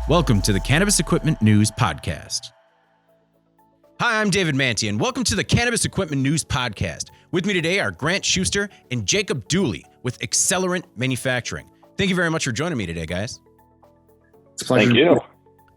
Welcome to the Cannabis Equipment News Podcast. Hi, I'm David Manti, and welcome to the Cannabis Equipment News Podcast. With me today are Grant Schuster and Jacob Dooley with Accelerant Manufacturing. Thank you very much for joining me today, guys. It's a pleasure. Thank you.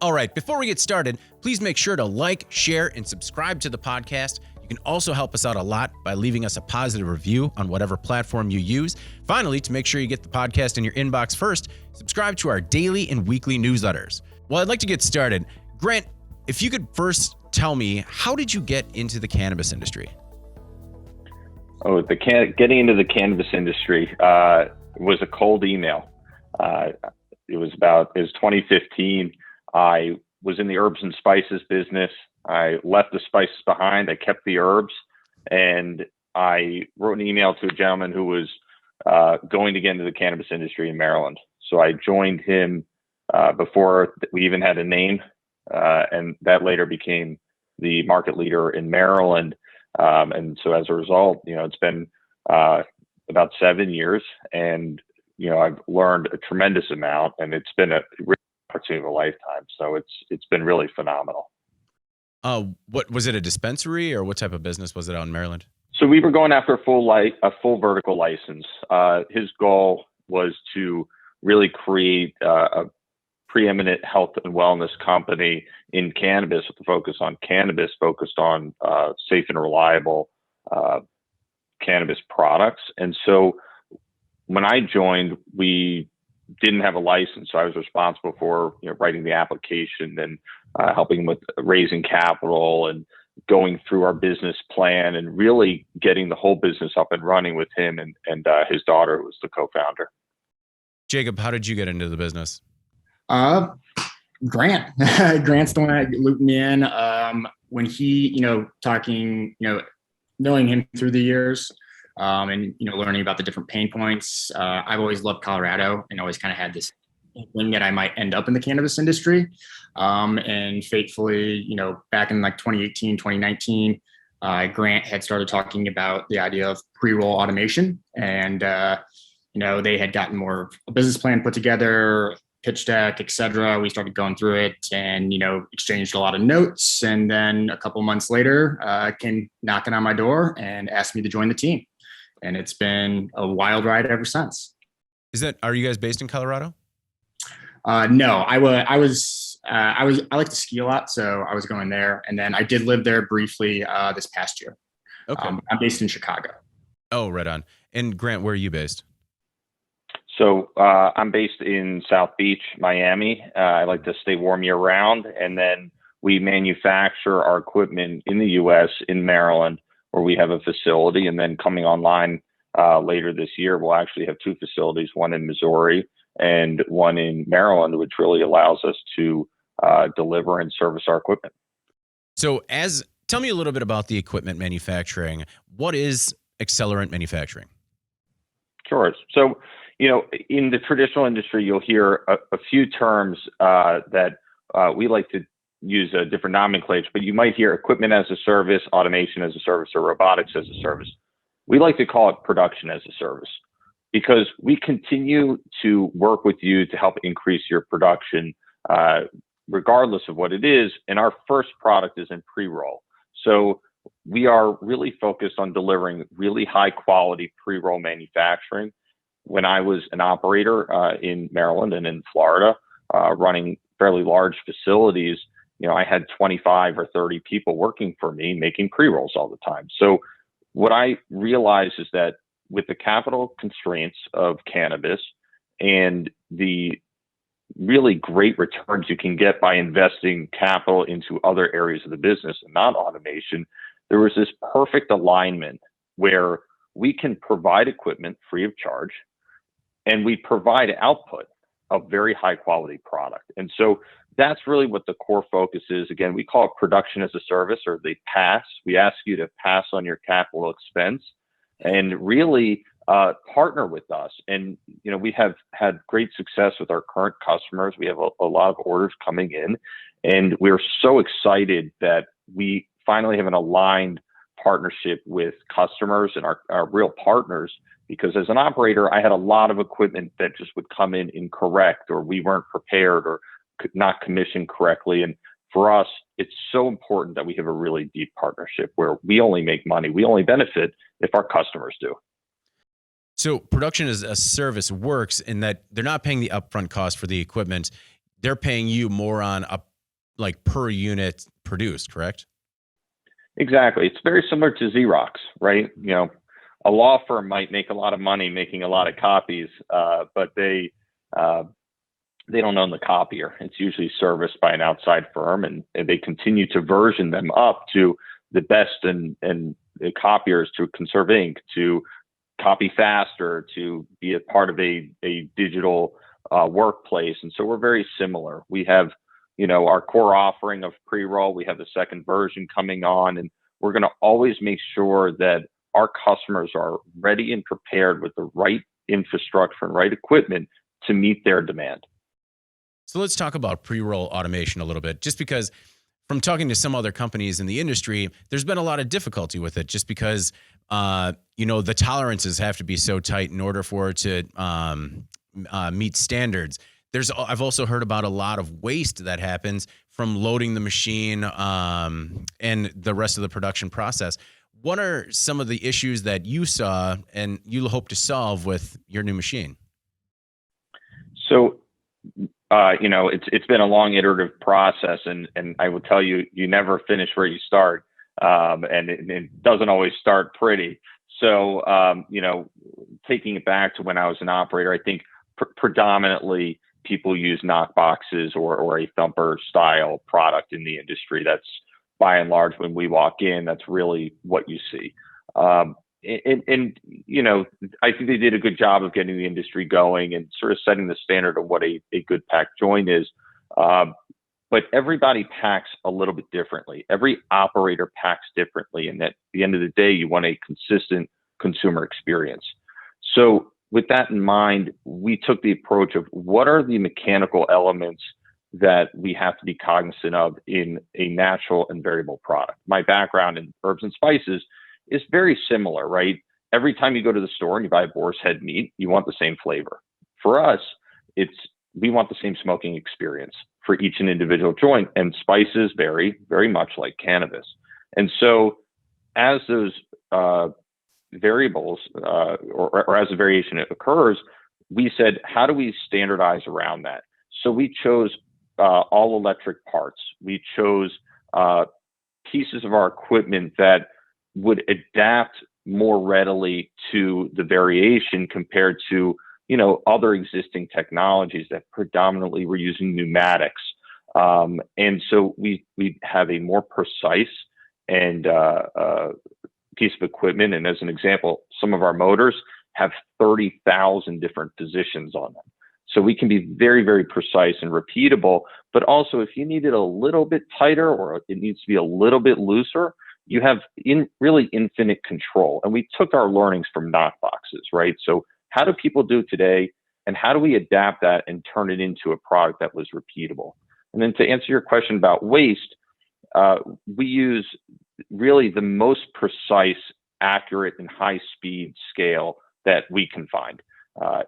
All right, before we get started, please make sure to like, share, and subscribe to the podcast. You can also help us out a lot by leaving us a positive review on whatever platform you use. Finally, to make sure you get the podcast in your inbox first, subscribe to our daily and weekly newsletters. Well, I'd like to get started. Grant, if you could first tell me, how did you get into the cannabis industry? Getting into the cannabis industry was a cold email. It was 2015. I was in the herbs and spices business. I left the spices behind. I kept the herbs, and I wrote an email to a gentleman who was going to get into the cannabis industry in Maryland. So I joined him before we even had a name, and that later became the market leader in Maryland. And so as a result, it's been about 7 years, and I've learned a tremendous amount, and it's been a real opportunity of a lifetime. So it's been really phenomenal. What was it, a dispensary, or what type of business was it out in Maryland? So we were going after a full vertical license. His goal was to really create a preeminent health and wellness company in cannabis with a focus on cannabis, focused on safe and reliable cannabis products. And so when I joined, we didn't have a license. So I was responsible for writing the application and helping with raising capital and going through our business plan and really getting the whole business up and running with him and his daughter, who was the co-founder. Jacob, how did you get into the business? Grant. Grant's the one that looped me in. When he, talking, knowing him through the years, and learning about the different pain points. I've always loved Colorado and always kind of had this inkling that I might end up in the cannabis industry. And fatefully, back in like 2018, 2019, Grant had started talking about the idea of pre-roll automation, and they had gotten more of a business plan put together, pitch deck, et cetera. We started going through it and, exchanged a lot of notes. And then a couple months later, came knocking on my door and asked me to join the team. And it's been a wild ride ever since. Are you guys based in Colorado? No, I like to ski a lot, so I was going there. And then I did live there briefly this past year. Okay. I'm based in Chicago. Oh, right on. And Grant, where are you based? So I'm based in South Beach, Miami. I like to stay warm year round. And then we manufacture our equipment in the U.S., in Maryland, where we have a facility. And then coming online later this year, we'll actually have two facilities, one in Missouri and one in Maryland, which really allows us to deliver and service our equipment. So tell me a little bit about the equipment manufacturing. What is Accelerant Manufacturing? Sure. So, in the traditional industry, you'll hear a few terms that we like to use a different nomenclature, but you might hear equipment as a service, automation as a service, or robotics as a service. We like to call it production as a service, because we continue to work with you to help increase your production, regardless of what it is. And our first product is in pre-roll. So we are really focused on delivering really high quality pre-roll manufacturing. When I was an operator in Maryland and in Florida, running fairly large facilities, I had 25 or 30 people working for me making pre-rolls all the time. So what I realized is that with the capital constraints of cannabis and the really great returns you can get by investing capital into other areas of the business and not automation, there was this perfect alignment where we can provide equipment free of charge, and we provide output of very high quality product. And so that's really what the core focus is. Again, we call it production as a service, or the PaaS. We ask you to pass on your capital expense and really partner with us. And, we have had great success with our current customers. We have a lot of orders coming in, and we're so excited that we finally have an aligned partnership with customers and our real partners, because as an operator, I had a lot of equipment that just would come in incorrect, or we weren't prepared, or not commissioned correctly. And for us, it's so important that we have a really deep partnership where we only make money, we only benefit if our customers do. So production as a service works in that they're not paying the upfront cost for the equipment. They're paying you more on a per unit produced, correct? Exactly. It's very similar to Xerox, right? A law firm might make a lot of money making a lot of copies, but they don't own the copier. It's usually serviced by an outside firm, and they continue to version them up to the best and the copiers, to conserve ink, to copy faster, to be a part of a digital workplace. And so we're very similar. We have, our core offering of pre-roll. We have the second version coming on, and we're going to always make sure that our customers are ready and prepared with the right infrastructure and right equipment to meet their demand. So let's talk about pre-roll automation a little bit, just because from talking to some other companies in the industry, there's been a lot of difficulty with it just because, the tolerances have to be so tight in order for it to meet standards. I've also heard about a lot of waste that happens from loading the machine and the rest of the production process. What are some of the issues that you saw and you hope to solve with your new machine? So, it's been a long iterative process, and I will tell you, you never finish where you start, and it doesn't always start pretty. So, taking it back to when I was an operator, I think predominantly people use knock boxes or a thumper style product in the industry. That's by and large, when we walk in, that's really what you see. I think they did a good job of getting the industry going and sort of setting the standard of what a good pack joint is. But everybody packs a little bit differently. Every operator packs differently. And at the end of the day, you want a consistent consumer experience. So with that in mind, we took the approach of what are the mechanical elements that we have to be cognizant of in a natural and variable product. My background in herbs and spices is very similar, right? Every time you go to the store and you buy boar's head meat, you want the same flavor. For us, we want the same smoking experience for each and individual joint, and spices vary very much like cannabis. And so as those variables or as a variation occurs, we said, how do we standardize around that? So we chose all electric parts. We chose pieces of our equipment that would adapt more readily to the variation compared to other existing technologies that predominantly were using pneumatics. And so we have a more precise and piece of equipment. And as an example, some of our motors have 30,000 different positions on them. So we can be very, very precise and repeatable, but also if you need it a little bit tighter or it needs to be a little bit looser, you have really infinite control. And we took our learnings from knock boxes, right? So how do people do today, and how do we adapt that and turn it into a product that was repeatable? And then to answer your question about waste, we use really the most precise, accurate, and high-speed scale that we can find.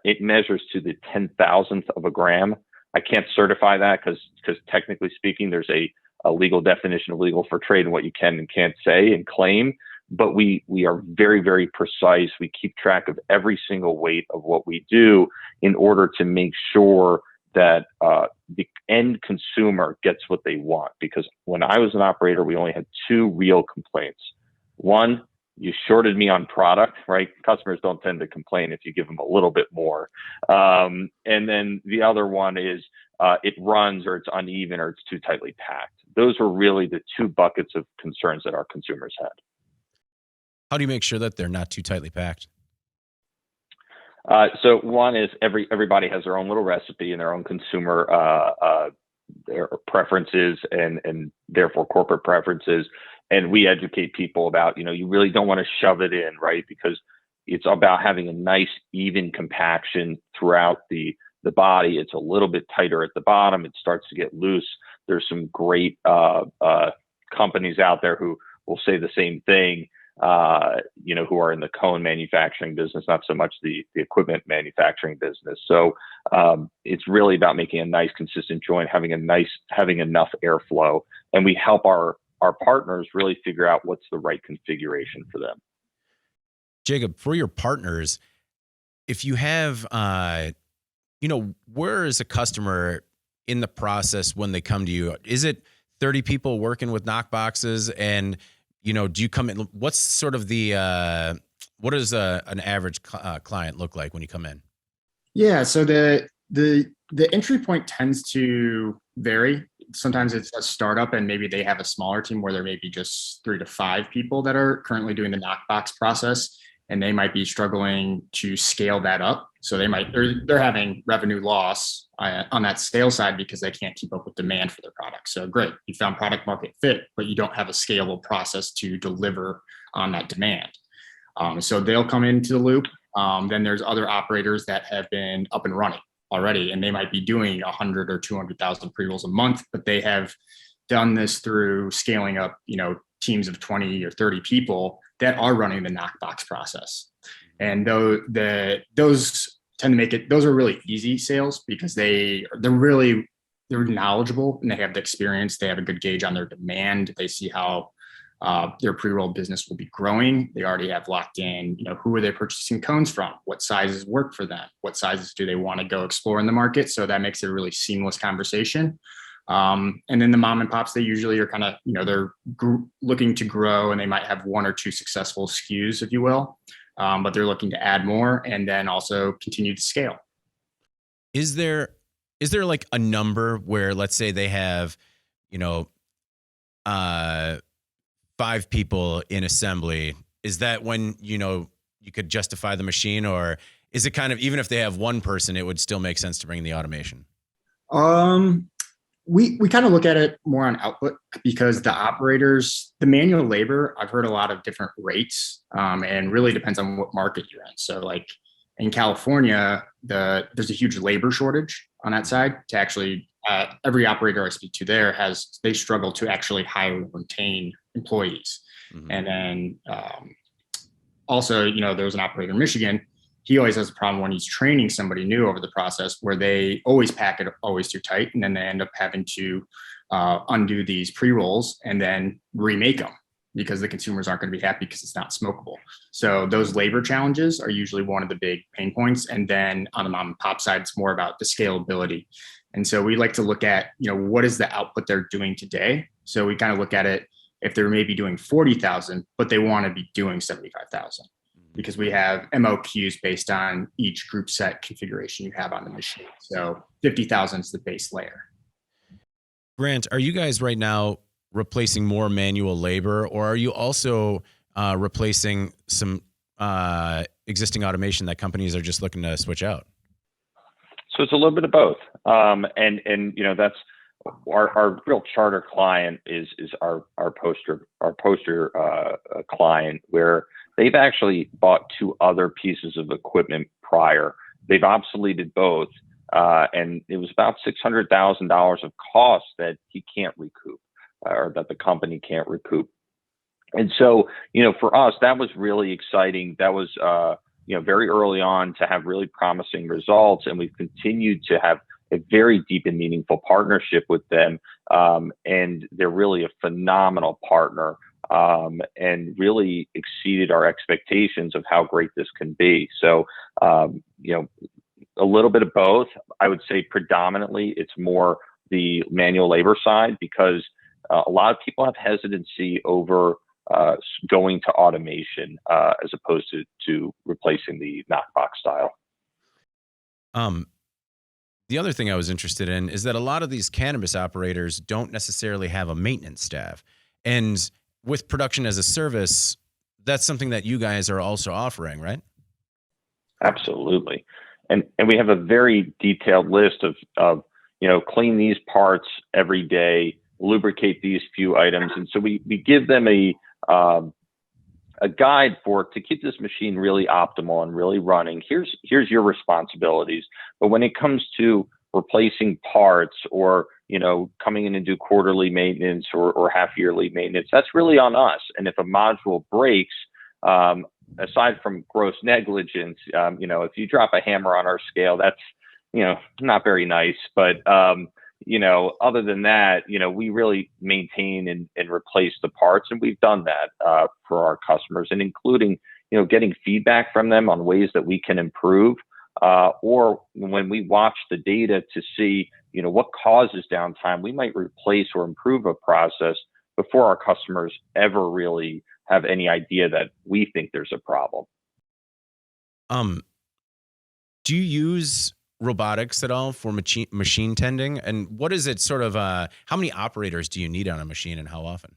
It measures to the 10,000th of a gram. I can't certify that because technically speaking, there's a legal definition of legal for trade and what you can and can't say and claim. But we are very, very precise. We keep track of every single weight of what we do in order to make sure that the end consumer gets what they want. Because when I was an operator, we only had two real complaints. One, you shorted me on product, right? Customers don't tend to complain if you give them a little bit more. And then the other one is it runs or it's uneven or it's too tightly packed. Those were really the two buckets of concerns that our consumers had. How do you make sure that they're not too tightly packed? So one is everybody has their own little recipe and their own consumer their preferences and therefore corporate preferences. And we educate people about, you really don't want to shove it in, right? Because it's about having a nice, even compaction throughout the body. It's a little bit tighter at the bottom. It starts to get loose. There's some great companies out there who will say the same thing. who are in the cone manufacturing business, not so much the equipment manufacturing business. So it's really about making a nice, consistent joint, having enough airflow, and we help our partners really figure out what's the right configuration for them. Jacob, for your partners, if you have, where is a customer in the process when they come to you? Is it 30 people working with knock boxes? And, do you come in? What's sort of what does an average client look like when you come in? Yeah. So the entry point tends to vary. Sometimes it's a startup and maybe they have a smaller team where there may be just 3 to 5 people that are currently doing the knockbox process, and they might be struggling to scale that up. So they're having revenue loss on that sales side because they can't keep up with demand for their product. So great, you found product market fit, but you don't have a scalable process to deliver on that demand. So they'll come into the loop. Then there's other operators that have been up and running already, and they might be doing 100 or 200,000 pre-rolls a month, but they have done this through scaling up, teams of 20 or 30 people that are running the knockbox process. And those tend to make it, those are really easy sales because they're knowledgeable and they have the experience. They have a good gauge on their demand. They see how their pre-roll business will be growing. They already have locked in, who are they purchasing cones from? What sizes work for them? What sizes do they want to go explore in the market? So that makes it a really seamless conversation. And then the mom and pops, they usually are kind of, they're looking to grow and they might have 1 or 2 successful SKUs, if you will, but they're looking to add more and then also continue to scale. Is there like a number where, let's say they have, 5 people in assembly? Is that when, you could justify the machine, or is it kind of, even if they have 1 person, it would still make sense to bring the automation? We kind of look at it more on output because the operators, the manual labor, I've heard a lot of different rates, and really depends on what market you're in. So like in California, there's a huge labor shortage on that side to actually, every operator I speak to there they struggle to actually hire and retain employees. Mm-hmm. And then also, there was an operator in Michigan. He always has a problem when he's training somebody new over the process where they always pack it always too tight. And then they end up having to undo these pre-rolls and then remake them because the consumers aren't going to be happy because it's not smokable. So those labor challenges are usually one of the big pain points. And then on the mom and pop side, it's more about the scalability. And so we like to look at, what is the output they're doing today? So we kind of look at it if they're maybe doing 40,000, but they want to be doing 75,000. Because we have MOQs based on each group set configuration you have on the machine. So 50,000 is the base layer. Grant, are you guys right now replacing more manual labor, or are you also replacing some existing automation that companies are just looking to switch out? So it's a little bit of both. And that's our real charter client is our poster client, where they've actually bought 2 other pieces of equipment prior. They've obsoleted both, and it was about $600,000 of cost that he can't recoup, or that the company can't recoup. And so, for us, that was really exciting. That was, very early on to have really promising results, and we've continued to have a very deep and meaningful partnership with them. And they're really a phenomenal partner. And really exceeded our expectations of how great this can be. So, a little bit of both. I would say predominantly it's more the manual labor side because a lot of people have hesitancy over going to automation as opposed to replacing the knockbox style. The other thing I was interested in is that a lot of these cannabis operators don't necessarily have a maintenance staff. And with production as a service, that's something that you guys are also offering, right? Absolutely. And we have a very detailed list of clean these parts every day, lubricate these few items. And so we give them a guide to keep this machine really optimal and really running. Here's your responsibilities. But when it comes to replacing parts or coming in and do quarterly maintenance or half yearly maintenance, that's really on us. And if a module breaks, Aside from gross negligence, if you drop a hammer on our scale, that's, not very nice. But, other than that, we really maintain and replace the parts. And we've done that for our customers, and including, getting feedback from them on ways that we can improve, or when we watch the data to see, what causes downtime, we might replace or improve a process before our customers ever really have any idea that we think there's a problem. Do you use robotics at all for machine tending? And what is it sort of, how many operators do you need on a machine and how often?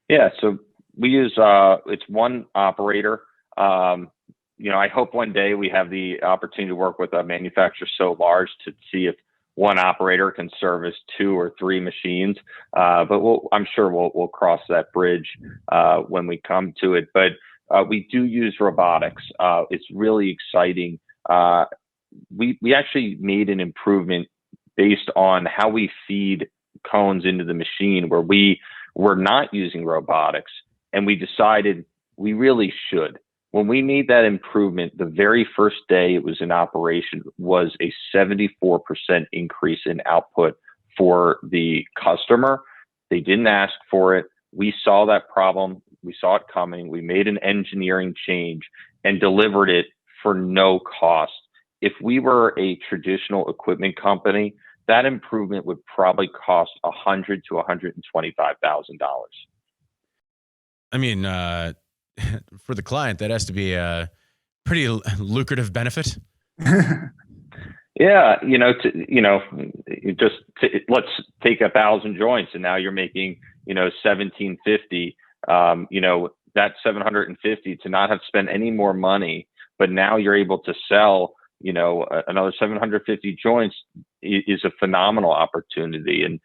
Yeah, so we use, it's one operator. I hope one day we have the opportunity to work with a manufacturer so large to see if one operator can service 2 or 3 machines. But I'm sure we'll cross that bridge when we come to it. But we do use robotics. It's really exciting. We actually made an improvement based on how we feed cones into the machine, where we were not using robotics, and we decided we really should. When we made that improvement, the very first day it was in operation was a 74% increase in output for the customer. They didn't ask for it. We saw that problem. We saw it coming. We made an engineering change and delivered it for no cost. If we were a traditional equipment company, that improvement would probably cost $100,000 to $125,000. I mean, for the client, that has to be a pretty lucrative benefit. Yeah, let's take 1,000 joints, and now you're making, 1,750. That 750 to not have spent any more money, but now you're able to sell, another 750 joints is a phenomenal opportunity. And,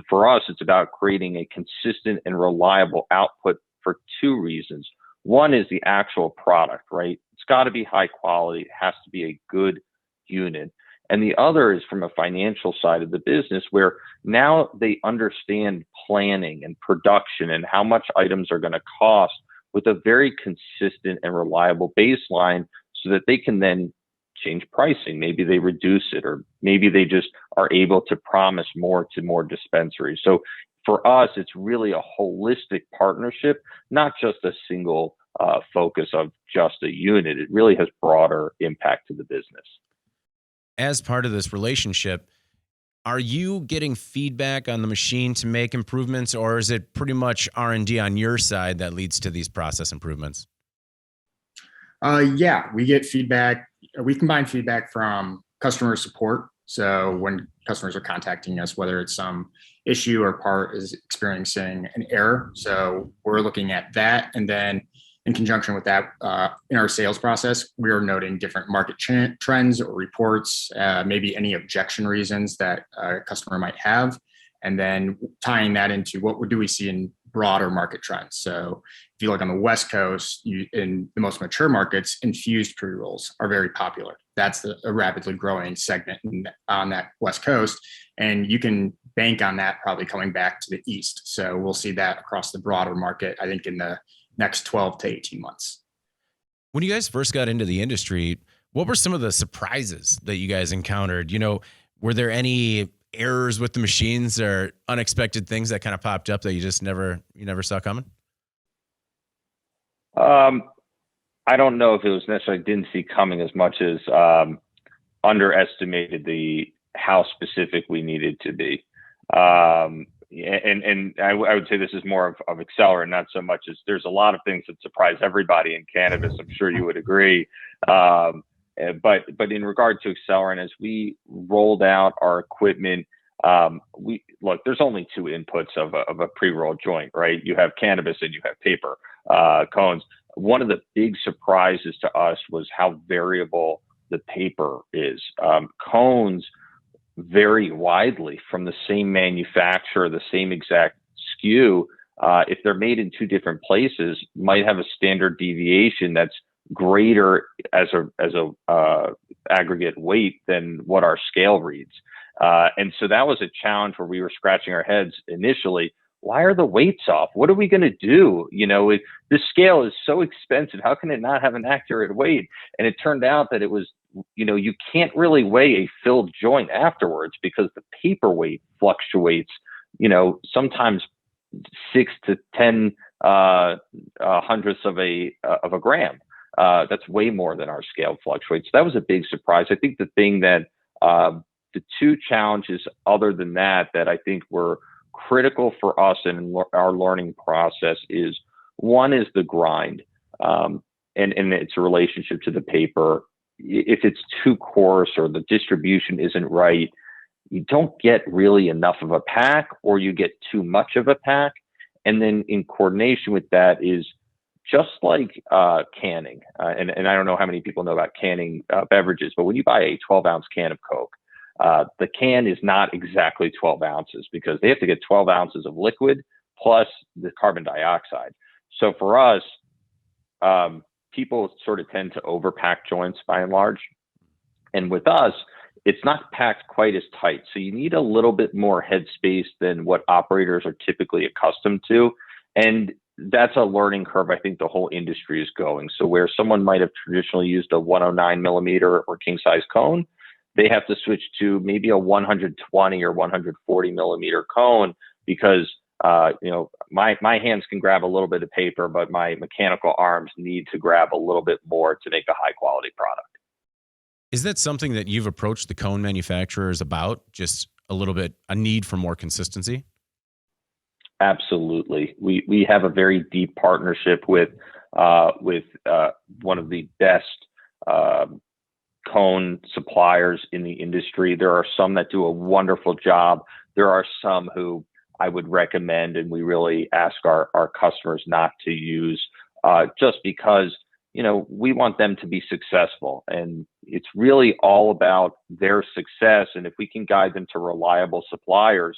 for us, it's about creating a consistent and reliable output for 2 reasons. One is the actual product, right? It's got to be high quality. It has to be a good unit. And the other is from a financial side of the business, where now they understand planning and production and how much items are going to cost with a very consistent and reliable baseline, so that they can then change pricing. Maybe they reduce it, or maybe they just are able to promise more to more dispensaries. So for us, it's really a holistic partnership, not just a single focus of just a unit. It really has broader impact to the business. As part of this relationship, are you getting feedback on the machine to make improvements, or is it pretty much R&D on your side that leads to these process improvements? Yeah, we get feedback. We combine feedback from customer support. So when customers are contacting us, whether it's some issue or part is experiencing an error, so we're looking at that. And then in conjunction with that, in our sales process, we are noting different market trends or reports, maybe any objection reasons that a customer might have, and then tying that into what do we see in broader market trends. So if you look on the West Coast, in the most mature markets, infused pre-rolls are very popular. That's a rapidly growing segment on that West Coast, and you can bank on that probably coming back to the East. So we'll see that across the broader market, I think, in the next 12 to 18 months. When you guys first got into the industry, what were some of the surprises that you guys encountered? Were there any errors with the machines or unexpected things that kind of popped up that you just never saw coming? I don't know if it was necessarily didn't see coming as much as underestimated how specific we needed to be. And I would say this is more of Accelerant, not so much as there's a lot of things that surprise everybody in cannabis. I'm sure you would agree. But in regard to Accelerant, as we rolled out our equipment, there's only 2 inputs of a pre-roll joint, right? You have cannabis and you have paper cones. One of the big surprises to us was how variable the paper is. Cones vary widely from the same manufacturer, the same exact SKU. If they're made in 2 different places, might have a standard deviation that's greater as a aggregate weight than what our scale reads. And so that was a challenge where we were scratching our heads initially. why are the weights off? What are we going to do? This scale is so expensive. How can it not have an accurate weight? And it turned out that it was, you can't really weigh a filled joint afterwards because the paper weight fluctuates, sometimes 6 to 10 hundredths of a gram. That's way more than our scale fluctuates. So that was a big surprise. I think the thing that the two challenges other than that I think were critical for us in our learning process is, one is the grind, and its relationship to the paper. If it's too coarse or the distribution isn't right, you don't get really enough of a pack, or you get too much of a pack. And then in coordination with that is just like canning. And I don't know how many people know about canning beverages, but when you buy a 12-ounce can of Coke, the can is not exactly 12 ounces because they have to get 12 ounces of liquid plus the carbon dioxide. So for us, people sort of tend to overpack joints by and large. And with us, it's not packed quite as tight. So you need a little bit more headspace than what operators are typically accustomed to. And that's a learning curve I think the whole industry is going. So where someone might have traditionally used a 109 millimeter or king size cone, they have to switch to maybe a 120 or 140 millimeter cone because my hands can grab a little bit of paper, but my mechanical arms need to grab a little bit more to make a high quality product. Is that something that you've approached the cone manufacturers about? Just a need for more consistency? Absolutely. We have a very deep partnership with one of the best cone suppliers in the industry. There are some that do a wonderful job. There are some who I would recommend, and we really ask our customers not to use, just because we want them to be successful, and it's really all about their success. And if we can guide them to reliable suppliers,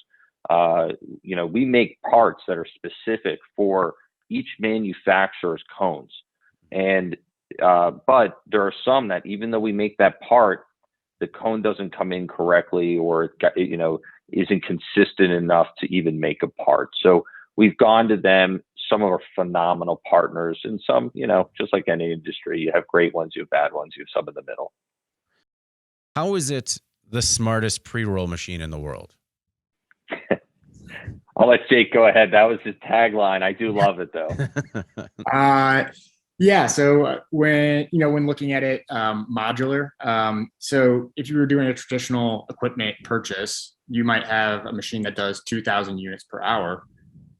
we make parts that are specific for each manufacturer's cones. And but there are some that even though we make that part, the cone doesn't come in correctly, or isn't consistent enough to even make a part. So we've gone to them. Some are phenomenal partners, and some, just like any industry, you have great ones, you have bad ones, you have some in the middle. How is it the smartest pre-roll machine in the world? I'll let Jake go ahead. That was his tagline. I do love it though. Yeah. So when looking at it, modular. So if you were doing a traditional equipment purchase, you might have a machine that does 2,000 units per hour,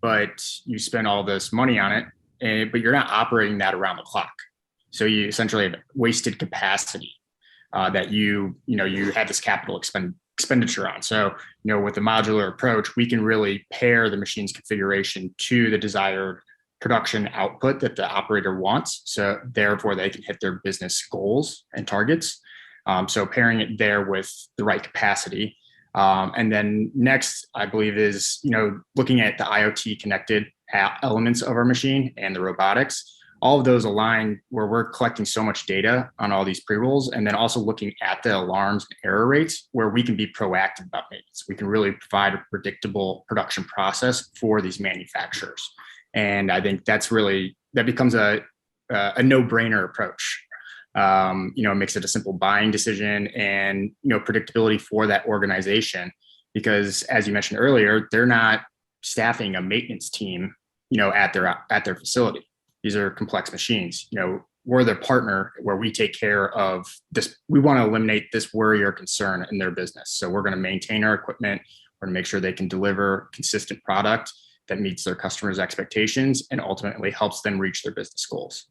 but you spend all this money on it, but you're not operating that around the clock. So you essentially have wasted capacity that you had this capital expenditure on. So, with the modular approach, we can really pair the machine's configuration to the desired production output that the operator wants. So therefore they can hit their business goals and targets. So pairing it there with the right capacity. And then next, I believe, is, looking at the IoT connected elements of our machine and the robotics. All of those align where we're collecting so much data on all these pre-rolls, and then also looking at the alarms and error rates where we can be proactive about maintenance. We can really provide a predictable production process for these manufacturers. And I think that becomes a no-brainer approach. It makes it a simple buying decision and, predictability for that organization, because as you mentioned earlier, they're not staffing a maintenance team, at their facility. These are complex machines. We're their partner where we take care of this. We want to eliminate this worry or concern in their business. So we're going to maintain our equipment. We're going to make sure they can deliver consistent product that meets their customers' expectations and ultimately helps them reach their business goals.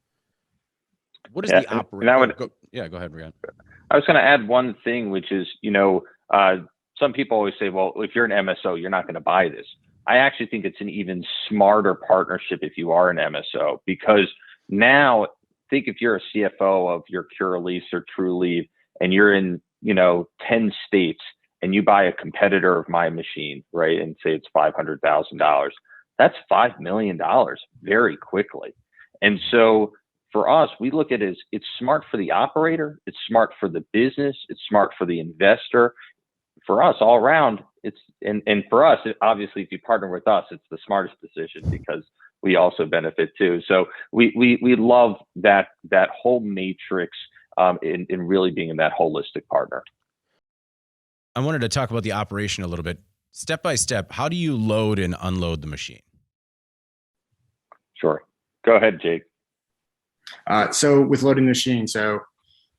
What is the operator? Go ahead, Brian. I was going to add one thing, which is, some people always say, well, if you're an MSO, you're not going to buy this. I actually think it's an even smarter partnership if you are an MSO, because now think if you're a CFO of your Curaleaf or Trulieve and you're in, 10 states and you buy a competitor of my machine, right, and say it's $500,000, that's $5 million very quickly. And so for us, we look at it as it's smart for the operator, it's smart for the business, it's smart for the investor. for us all around, and for us, obviously, if you partner with us, it's the smartest decision because we also benefit too. So we love that whole matrix in really being that holistic partner. I wanted to talk about the operation a little bit. Step by step, how do you load and unload the machine? Sure. Go ahead, Jake. So with loading the machine,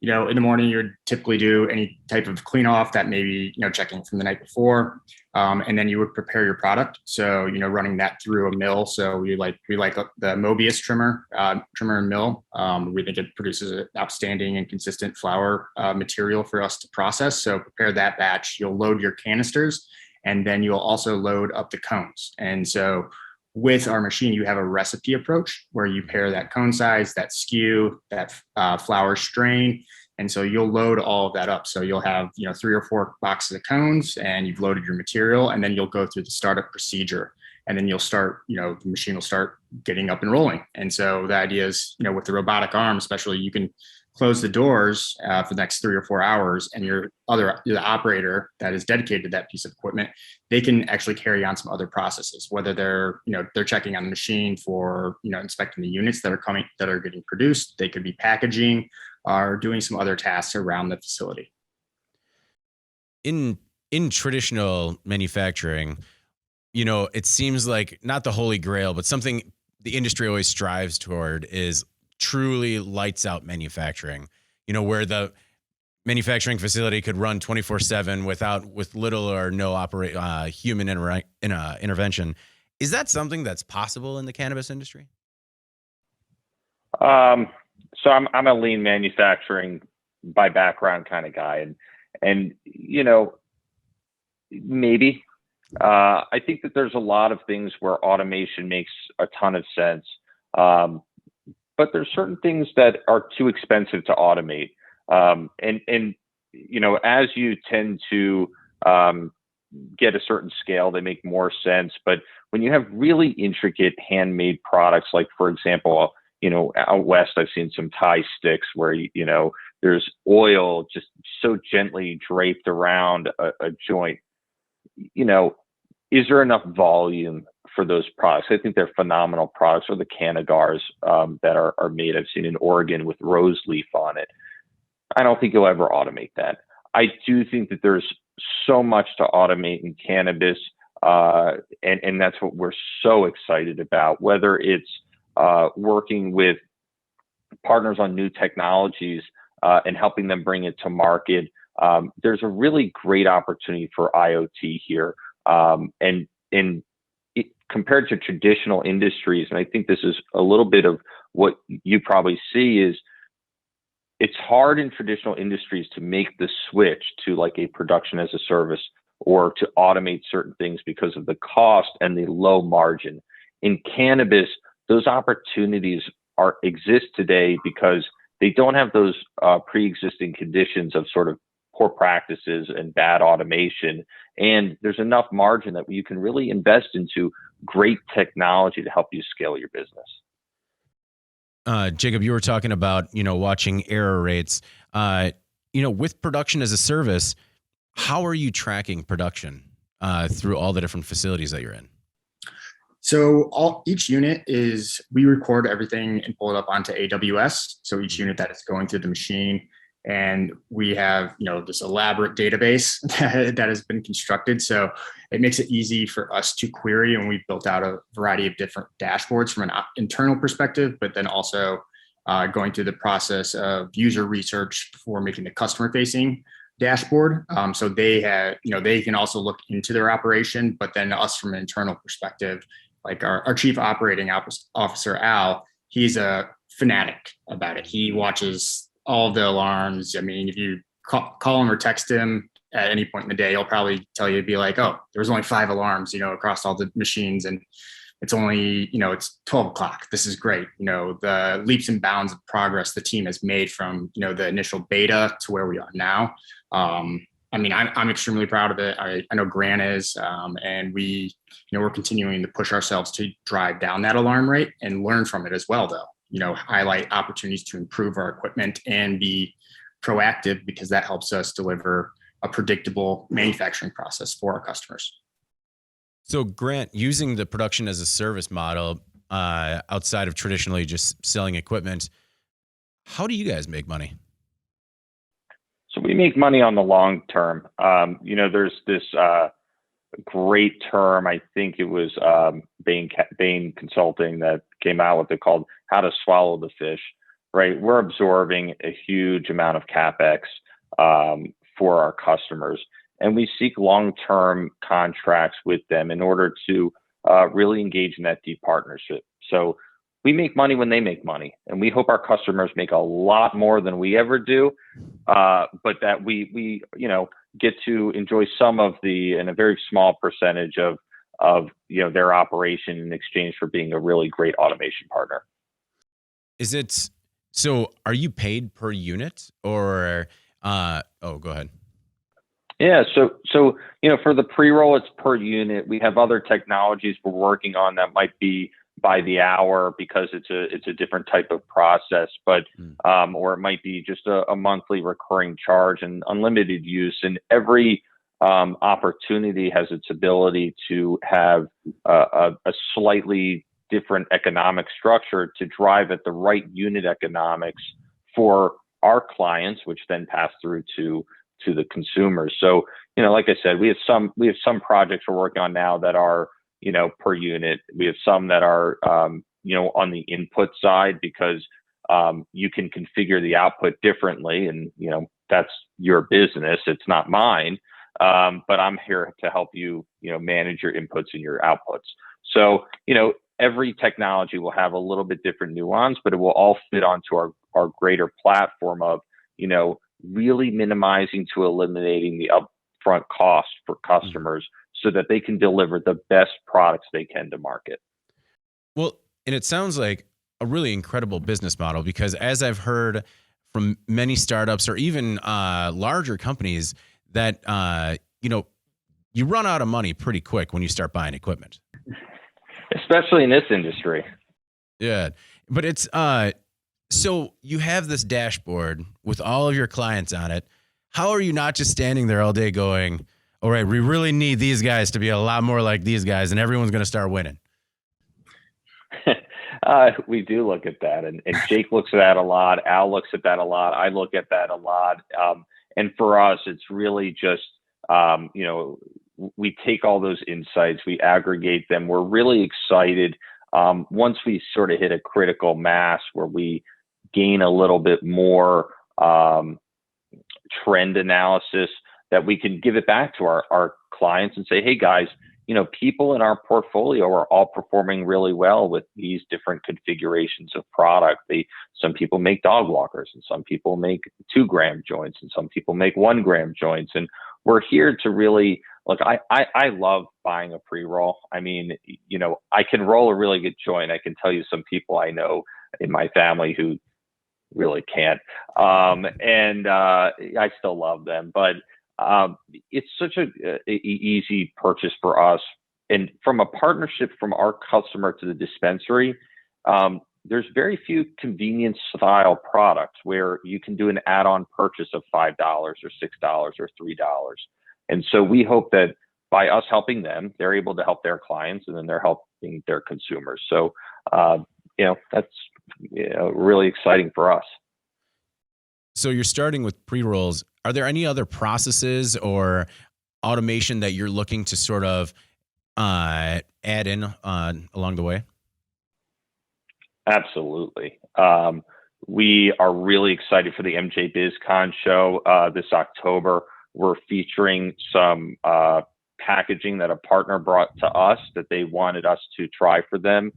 in the morning, you would typically do any type of clean off that maybe, checking from the night before. And then you would prepare your product. So, running that through a mill. So we like the Mobius trimmer and mill. We think it produces an outstanding and consistent flower material for us to process. So prepare that batch. You'll load your canisters, and then you'll also load up the cones. And so with our machine, you have a recipe approach where you pair that cone size, that SKU, that flower strain. And so you'll load all of that up. So you'll have, 3 or 4 boxes of cones, and you've loaded your material, and then you'll go through the startup procedure, and then you'll start, the machine will start getting up and rolling. And so the idea is, with the robotic arm, especially, you can close the doors for the next 3 or 4 hours, and the operator that is dedicated to that piece of equipment, they can actually carry on some other processes, whether they're checking on the machine for, inspecting the units that are getting produced. They could be packaging or doing some other tasks around the facility. In traditional manufacturing, it seems like not the holy grail, but something the industry always strives toward is truly lights out manufacturing, where the manufacturing facility could run 24/7 with little or no human intervention. Is that something that's possible in the cannabis industry? So I'm a lean manufacturing by background kind of guy, and maybe I think that there's a lot of things where automation makes a ton of sense. But there's certain things that are too expensive to automate. And as you tend to get a certain scale, they make more sense. But when you have really intricate handmade products, like, for example, out west, I've seen some Thai sticks where, there's oil just so gently draped around a joint. Is there enough volume for those products? I think they're phenomenal products, or the Cannagars that are made. I've seen in Oregon with rose leaf on it. I don't think you'll ever automate that. I do think that there's so much to automate in cannabis, and that's what we're so excited about, whether it's working with partners on new technologies and helping them bring it to market. There's a really great opportunity for IoT here. Compared to traditional industries, and I think this is a little bit of what you probably see, is it's hard in traditional industries to make the switch to like a production as a service or to automate certain things because of the cost and the low margin. In cannabis, those opportunities exist today because they don't have those pre-existing conditions of sort of poor practices and bad automation. And there's enough margin that you can really invest into great technology to help you scale your business. Jacob, you were talking about, watching error rates, with production as a service. How are you tracking production through all the different facilities that you're in? So each unit we record everything and pull it up onto AWS. So each unit that is going through the machine, and we have, this elaborate database that has been constructed. So it makes it easy for us to query, and we've built out a variety of different dashboards from an internal perspective, but then also going through the process of user research before making the customer-facing dashboard. So they have, they can also look into their operation, but then us from an internal perspective, like our chief operating officer, Al, he's a fanatic about it. He watches all of the alarms. I mean, if you call him or text him at any point in the day, he'll probably tell you, be like, oh, there's only 5 alarms, across all the machines. And it's only, it's 12 o'clock. This is great. The leaps and bounds of progress the team has made from, the initial beta to where we are now. I'm extremely proud of it. I know Grant is, and we're continuing to push ourselves to drive down that alarm rate and learn from it as well, though. Highlight opportunities to improve our equipment and be proactive, because that helps us deliver a predictable manufacturing process for our customers. So Grant, using the production as a service model, outside of traditionally just selling equipment, how do you guys make money? So we make money on the long term. There's this great term, I think it was Bain Consulting that came out with it, called "How to Swallow the Fish." Right, we're absorbing a huge amount of capex for our customers, and we seek long-term contracts with them in order to really engage in that deep partnership. So we make money when they make money, and we hope our customers make a lot more than we ever do, but that we get to enjoy some of and a very small percentage of their operation in exchange for being a really great automation partner. So are you paid per unit, or go ahead. Yeah, so for the pre-roll, it's per unit. We have other technologies we're working on that might be by the hour because it's a different type of process, but or it might be just a monthly recurring charge and unlimited use. And every opportunity has its ability to have a slightly different economic structure to drive at the right unit economics for our clients, which then pass through to the consumers. So, like I said, we have some projects we're working on now that are, per unit. We have some that are, on the input side, because you can configure the output differently, and, that's your business. It's not mine. But I'm here to help you, manage your inputs and your outputs. So, every technology will have a little bit different nuance, but it will all fit onto our greater platform of, really minimizing to eliminating the upfront cost for customers so that they can deliver the best products they can to market. Well, and it sounds like a really incredible business model, because as I've heard from many startups or even larger companies that, you run out of money pretty quick when you start buying equipment. Especially in this industry. Yeah. But it's, so you have this dashboard with all of your clients on it. How are you not just standing there all day going, all right, we really need these guys to be a lot more like these guys, and everyone's going to start winning? We do look at that, and Jake looks at that a lot. Al looks at that a lot. I look at that a lot. And for us, it's really just, we take all those insights, we aggregate them. We're really excited once we sort of hit a critical mass where we gain a little bit more trend analysis, that we can give it back to our clients and say, hey guys, people in our portfolio are all performing really well with these different configurations of product. Some people make dog walkers, and some people make 2 gram joints, and some people make 1 gram joints. And we're here to really, look, I love buying a pre-roll. I mean, I can roll a really good joint. I can tell you some people I know in my family who really can't. And I still love them, but it's such a easy purchase for us. And from a partnership from our customer to the dispensary, there's very few convenience style products where you can do an add-on purchase of $5 or $6 or $3. And so we hope that by us helping them, they're able to help their clients, and then they're helping their consumers. So, that's really exciting for us. So you're starting with pre-rolls. Are there any other processes or automation that you're looking to sort of add in along the way? Absolutely. We are really excited for the MJ BizCon show this October. We're featuring some packaging that a partner brought to us that they wanted us to try for them.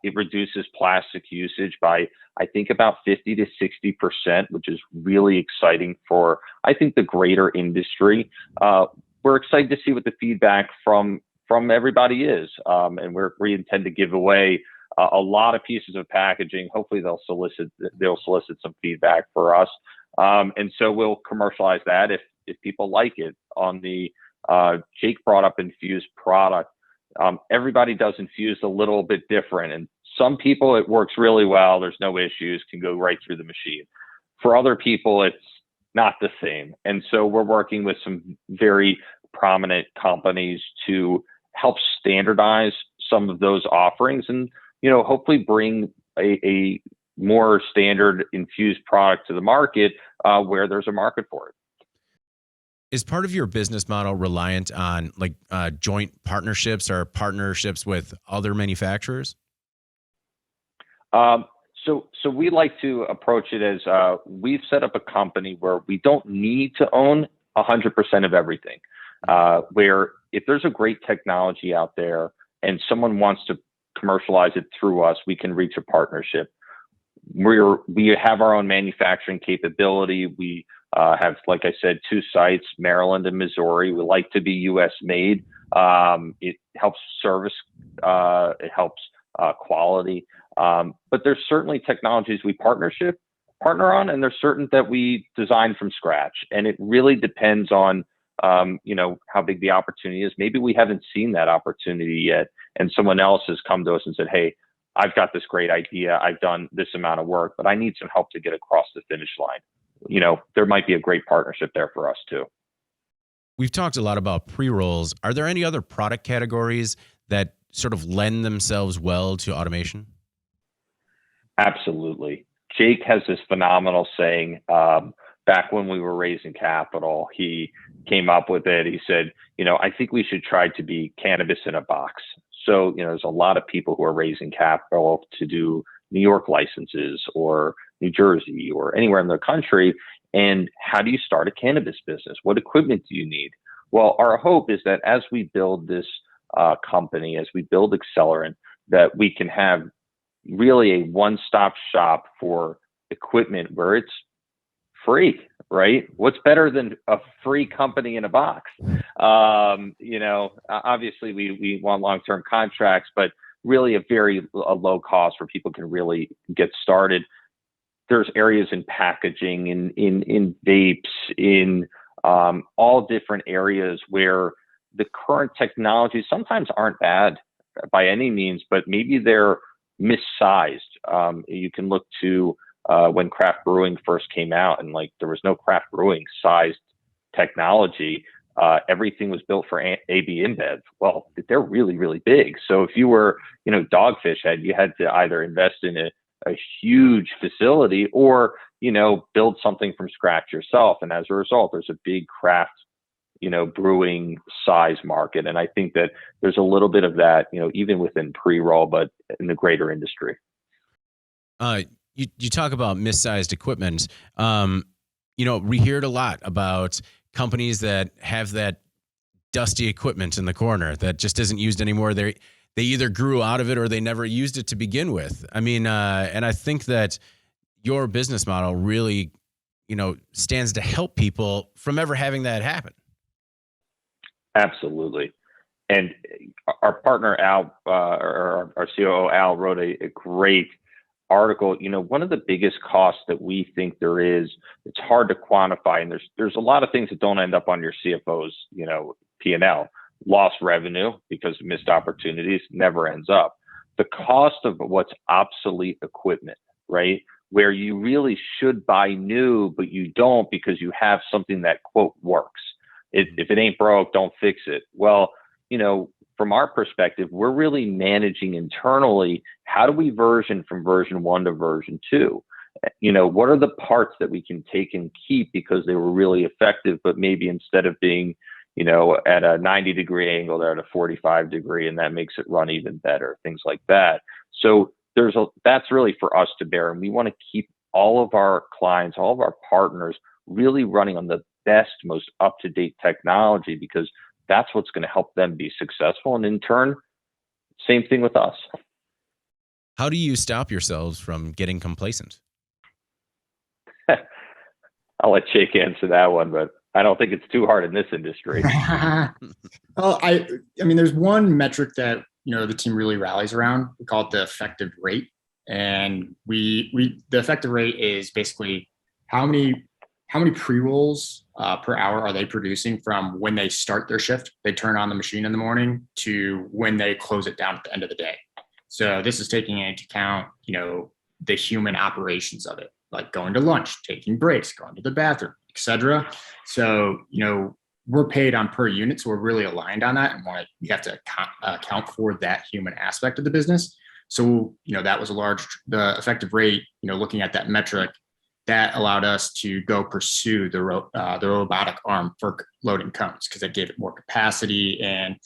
It reduces plastic usage by, I think, about 50 to 60%, which is really exciting for, I think, the greater industry. We're excited to see what the feedback from everybody is. And we intend to give away a lot of pieces of packaging. Hopefully they'll solicit some feedback for us. And so we'll commercialize that if people like it. On the Jake brought up infused product. Everybody does infused a little bit different, and some people it works really well. There's no issues, can go right through the machine. For other people, it's not the same. And so we're working with some very prominent companies to help standardize some of those offerings and, hopefully bring a more standard infused product to the market where there's a market for it. Is part of your business model reliant on like joint partnerships or partnerships with other manufacturers? So we like to approach it as we've set up a company where we don't need to own 100% of everything. Where if there's a great technology out there and someone wants to commercialize it through us, we can reach a partnership. We have our own manufacturing capability. We have, like I said, 2 sites, Maryland and Missouri. We like to be U.S. made. It helps service. It helps quality. But there's certainly technologies we partner on, and there's certain that we design from scratch. And it really depends on, how big the opportunity is. Maybe we haven't seen that opportunity yet, and someone else has come to us and said, hey, I've got this great idea. I've done this amount of work, but I need some help to get across the finish line. There might be a great partnership there for us too. We've talked a lot about pre-rolls. Are there any other product categories that sort of lend themselves well to automation? Absolutely. Jake has this phenomenal saying. Back when we were raising capital, he came up with it. He said, I think we should try to be cannabis in a box. So, there's a lot of people who are raising capital to do New York licenses or New Jersey or anywhere in the country. And how do you start a cannabis business? What equipment do you need? Well, our hope is that as we build this company, as we build Accelerant, that we can have really a one-stop shop for equipment where it's free, right? What's better than a free company in a box? Obviously we want long-term contracts, but really a low cost where people can really get started. There's areas in packaging, in vapes, in all different areas where the current technologies sometimes aren't bad by any means, but maybe they're missized. You can look to when craft brewing first came out, and there was no craft brewing sized technology. Everything was built for AB InBev. Well, they're really, really big. So if you were, Dogfish Head, you had to either invest in a huge facility or, build something from scratch yourself. And as a result, there's a big craft, brewing size market. And I think that there's a little bit of that, even within pre-roll, but in the greater industry. You talk about missized equipment. We hear it a lot about companies that have that dusty equipment in the corner that just isn't used anymore. They either grew out of it or they never used it to begin with. I mean, and I think that your business model really, stands to help people from ever having that happen. Absolutely. And our partner, Al, or our COO, Al, wrote a great article. One of the biggest costs that we think there is, it's hard to quantify, and there's a lot of things that don't end up on your CFO's, P&L. Lost revenue because of missed opportunities never ends up. The cost of what's obsolete equipment, right? Where you really should buy new, but you don't because you have something that, quote, works. If it ain't broke, don't fix it. Well, from our perspective, we're really managing internally, how do we version from version 1 to version 2? What are the parts that we can take and keep because they were really effective, but maybe instead of being, at a 90-degree angle, they're at a 45-degree, and that makes it run even better, things like that. So that's really for us to bear. And we want to keep all of our clients, all of our partners really running on the best, most up-to-date technology, because that's what's going to help them be successful. And in turn, same thing with us. How do you stop yourselves from getting complacent? I'll let Jake answer that one, but I don't think it's too hard in this industry. Well, I mean, there's one metric that, the team really rallies around. We call it the effective rate. And the effective rate is basically how many pre-rolls per hour are they producing from when they start their shift, they turn on the machine in the morning, to when they close it down at the end of the day. So this is taking into account, the human operations of it, like going to lunch, taking breaks, going to the bathroom, et cetera. So, we're paid on per unit. So we're really aligned on that. And we have to account for that human aspect of the business. So, that was the effective rate, looking at that metric, that allowed us to go pursue the robotic arm for loading cones, because it gave it more capacity and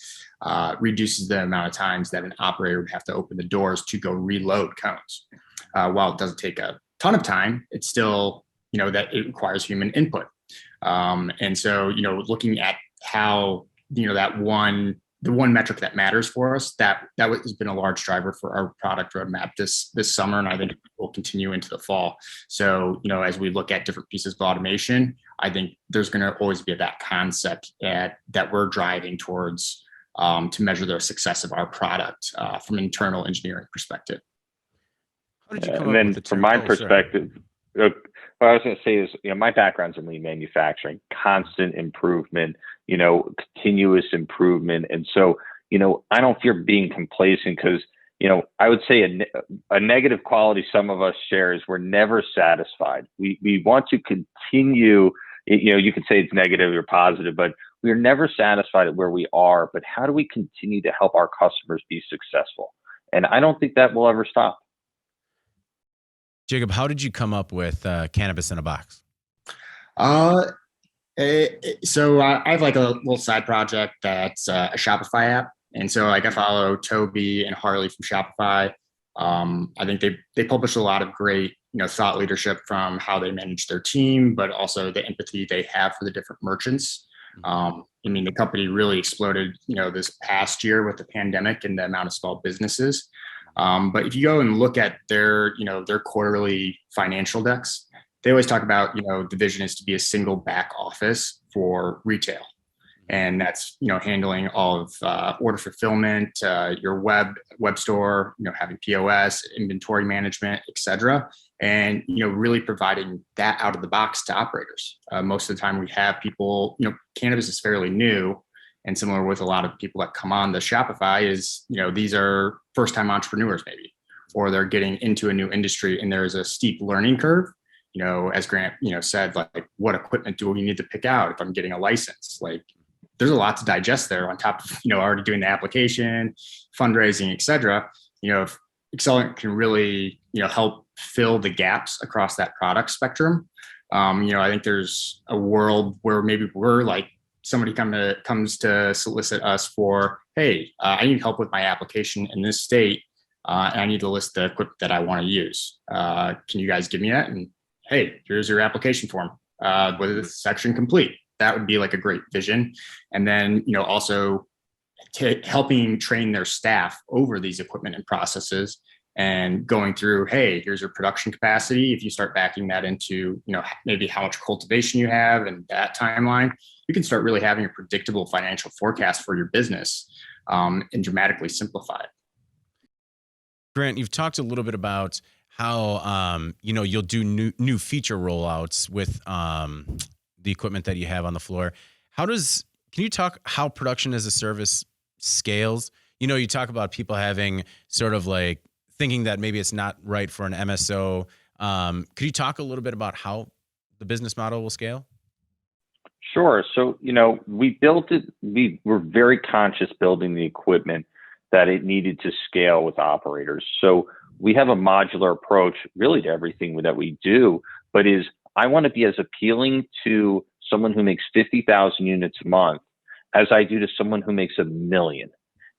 reduces the amount of times that an operator would have to open the doors to go reload cones. While it doesn't take a ton of time, it's still, that it requires human input. And so, looking at how, the one metric that matters for us, that has been a large driver for our product roadmap this summer, and I think will continue into the fall. So, as we look at different pieces of automation, I think there's going to always be that concept that we're driving towards to measure the success of our product from an internal engineering perspective. How did you come up with the term? From my perspective, what I was going to say is, my background's in lean manufacturing, constant improvement, continuous improvement. And so, I don't fear being complacent, because, I would say a negative quality some of us share is we're never satisfied. We want to continue, you could say it's negative or positive, but we're never satisfied at where we are. But how do we continue to help our customers be successful? And I don't think that will ever stop. Jacob, how did you come up with Cannabis in a Box? So I have like a little side project that's a Shopify app. And so I follow Toby and Harley from Shopify. I think they publish a lot of great, thought leadership from how they manage their team, but also the empathy they have for the different merchants. The company really exploded, this past year with the pandemic and the amount of small businesses. But if you go and look at their quarterly financial decks, they always talk about, the vision is to be a single back office for retail. And that's, handling all of order fulfillment, your web store, having POS, inventory management, et cetera. And, really providing that out of the box to operators. Most of the time we have people, cannabis is fairly new. And similar with a lot of people that come on the Shopify is, these are first-time entrepreneurs maybe, or they're getting into a new industry and there's a steep learning curve. As Grant, said, like, what equipment do we need to pick out if I'm getting a license? Like, there's a lot to digest there on top of, already doing the application, fundraising, et cetera. If Accelerant can really, help fill the gaps across that product spectrum, I think there's a world where maybe we're like, somebody comes to solicit us for, hey, I need help with my application in this state, and I need to list the equipment that I want to use. Can you guys give me that? And hey, here's your application form with this section complete. That would be like a great vision. And then, also helping train their staff over these equipment and processes, and going through, hey, here's your production capacity. If you start backing that into, maybe how much cultivation you have and that timeline, you can start really having a predictable financial forecast for your business, and dramatically simplify it. Grant, you've talked a little bit about how, you'll do new feature rollouts with the equipment that you have on the floor. Can you talk how production as a service scales? You talk about people having sort of like thinking that maybe it's not right for an MSO. Could you talk a little bit about how the business model will scale? Sure. So, we built it, we were very conscious building the equipment that it needed to scale with operators. So we have a modular approach really to everything that we do, but I want to be as appealing to someone who makes 50,000 units a month as I do to someone who makes 1 million.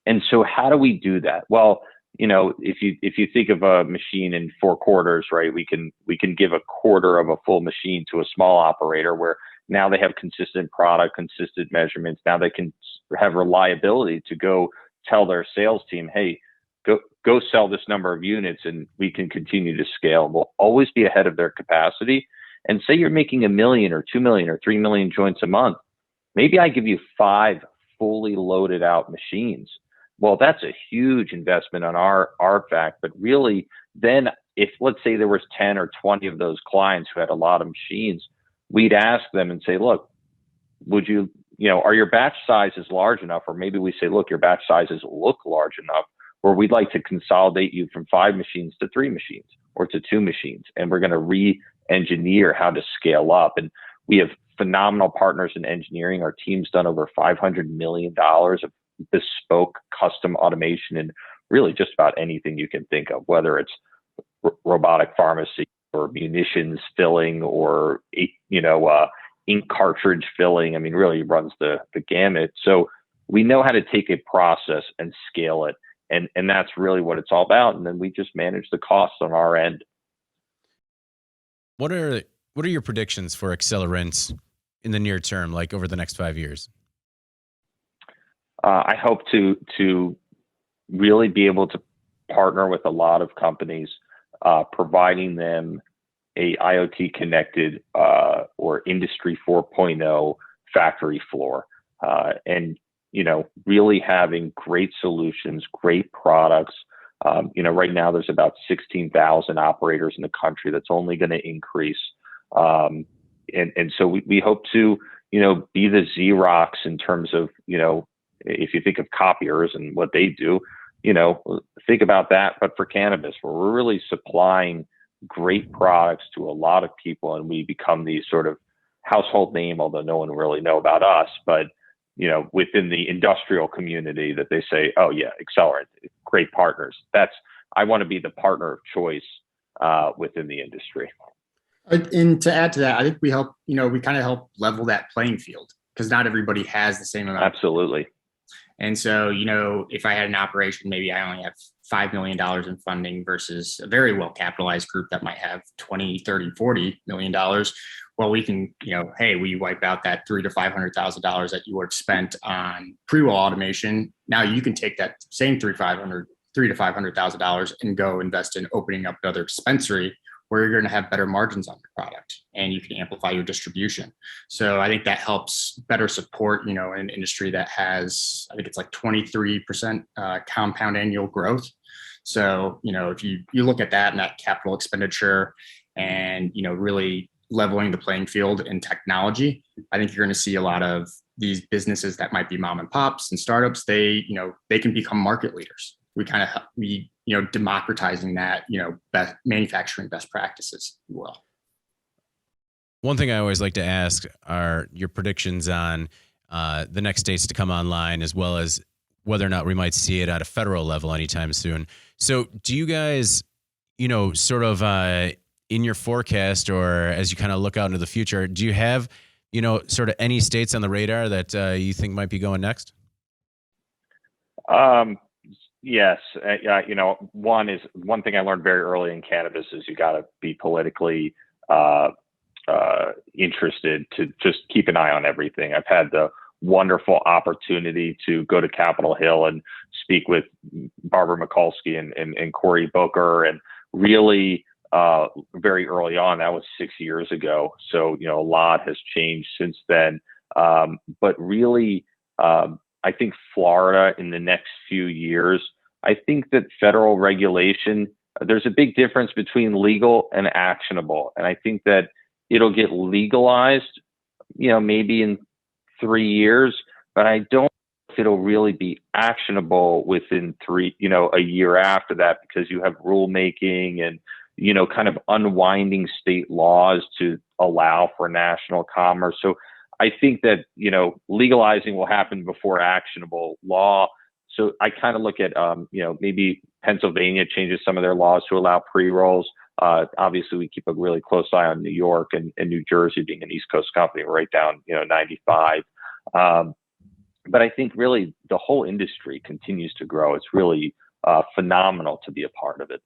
And so how do we do that? Well, if you think of a machine in 4 quarters, right, we can give a quarter of a full machine to a small operator where now they have consistent product, consistent measurements. Now they can have reliability to go tell their sales team, hey, go sell this number of units and we can continue to scale. We'll always be ahead of their capacity. And say you're making 1 million or 2 million or 3 million joints a month. Maybe I give you 5 fully loaded out machines. Well, that's a huge investment on our fact, but really then if let's say there was 10 or 20 of those clients who had a lot of machines, we'd ask them and say, look, would you, are your batch sizes large enough? Or maybe we say, look, your batch sizes look large enough, or we'd like to consolidate you from 5 machines to 3 machines or to 2 machines. And we're going to re-engineer how to scale up. And we have phenomenal partners in engineering. Our team's done over $500 million of bespoke custom automation in really just about anything you can think of, whether it's robotic pharmacy or munitions filling or, ink cartridge filling. I mean, really runs the gamut. So we know how to take a process and scale it. And that's really what it's all about. And then we just manage the costs on our end. What are your predictions for Accelerant in the near term, like over the next 5 years? I hope to really be able to partner with a lot of companies, providing them a IoT connected or Industry 4.0 factory floor, and really having great solutions, great products. Right now there's about 16,000 operators in the country. That's only going to increase. And so we hope to, be the Xerox in terms of, if you think of copiers and what they do, think about that, but for cannabis, where we're really supplying great products to a lot of people, and we become the sort of household name, although no one really know about us, but within the industrial community that they say, oh yeah, Accelerant, great partners. I want to be the partner of choice within the industry. And to add to that, I think we help, we kind of help level that playing field, because not everybody has the same amount. Absolutely. And so, if I had an operation, maybe I only have $5 million in funding versus a very well capitalized group that might have 20, 30, $40 million. Well, we can, hey, we wipe out that $300,000 to $500,000 that you would have spent on pre-roll automation. Now you can take that same $300,000 to $500,000 and go invest in opening up another dispensary where you're going to have better margins on your product, and you can amplify your distribution. So I think that helps better support, an industry that has, I think it's like 23% compound annual growth. So, if you look at that and that capital expenditure and, really leveling the playing field in technology, I think you're going to see a lot of these businesses that might be mom and pops and startups. They can become market leaders. We democratizing that, best manufacturing best practices, if you will. One thing I always like to ask are your predictions on the next states to come online, as well as whether or not we might see it at a federal level anytime soon. So do you guys, sort of in your forecast, or as you kind of look out into the future, do you have, sort of any states on the radar that you think might be going next? Yes. One thing I learned very early in cannabis is you got to be politically interested to just keep an eye on everything. I've had the wonderful opportunity to go to Capitol Hill and speak with Barbara Mikulski and Cory Booker, and really very early on, that was 6 years ago. So, a lot has changed since then. But really, I think Florida in the next few years, I think that federal regulation, there's a big difference between legal and actionable. And I think that it'll get legalized, maybe in 3 years, but I don't know if it'll really be actionable within a year after that, because you have rulemaking and, kind of unwinding state laws to allow for national commerce. So I think that, legalizing will happen before actionable law. So I kind of look at, maybe Pennsylvania changes some of their laws to allow pre-rolls. Obviously, we keep a really close eye on New York and New Jersey, being an East Coast company, right down, 95. But I think really the whole industry continues to grow. It's really phenomenal to be a part of it.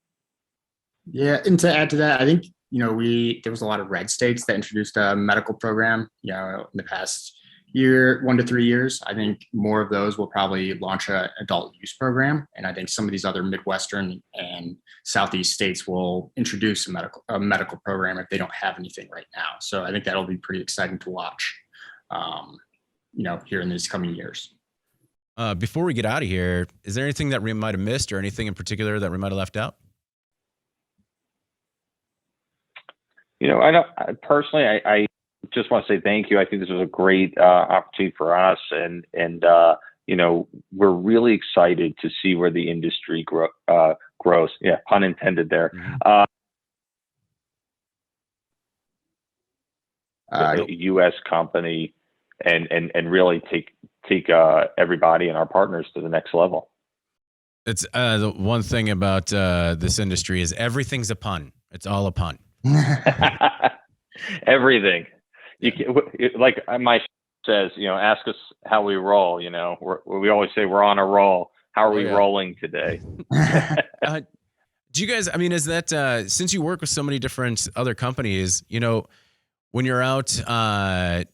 Yeah, and to add to that, I think there was a lot of red states that introduced a medical program, in the past year, 1 to 3 years. I think more of those will probably launch an adult use program, and I think some of these other Midwestern and Southeast states will introduce a medical program if they don't have anything right now. So I think that'll be pretty exciting to watch, here in these coming years. Before we get out of here, is there anything that we might have missed, or anything in particular that we might have left out? I just want to say thank you. I think this was a great opportunity for us, and we're really excited to see where the industry grows. Yeah, pun intended there. a U.S. company and really take everybody and our partners to the next level. It's the one thing about this industry is everything's a pun. It's all a pun. Everything. Like my says, ask us how we roll. We always say we're on a roll. How are we rolling today? Do you guys, is that, since you work with so many different other companies, when you're out, do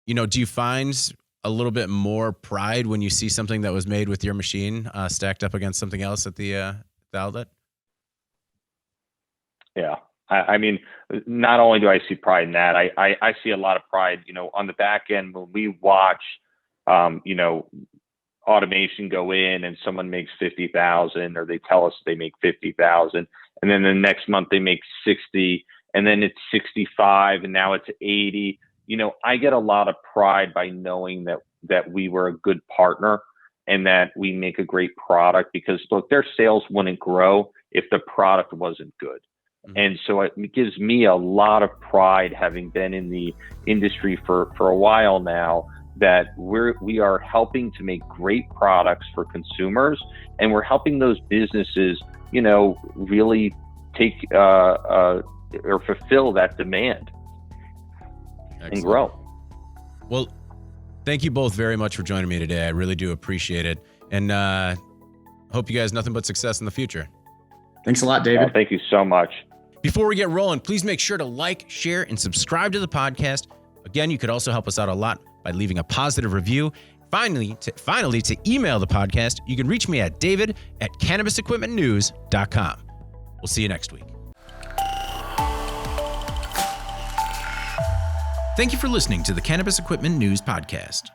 you find a little bit more pride when you see something that was made with your machine stacked up against something else at the outlet? Yeah. Not only do I see pride in that, I see a lot of pride, on the back end when we watch, automation go in and someone makes 50,000, or they tell us they make 50,000, and then the next month they make 60, and then it's 65, and now it's 80. I get a lot of pride by knowing that we were a good partner and that we make a great product, because look, their sales wouldn't grow if the product wasn't good. Mm-hmm. And so it gives me a lot of pride, having been in the industry for a while now, that we are helping to make great products for consumers, and we're helping those businesses, really take or fulfill that demand. Excellent. And grow. Well, thank you both very much for joining me today. I really do appreciate it, and hope you guys nothing but success in the future. Thanks a lot, David. Thank you so much. Before we get rolling, please make sure to like, share, and subscribe to the podcast. Again, you could also help us out a lot by leaving a positive review. Finally, to email the podcast, you can reach me at david@cannabisequipmentnews.com. We'll see you next week. Thank you for listening to the Cannabis Equipment News Podcast.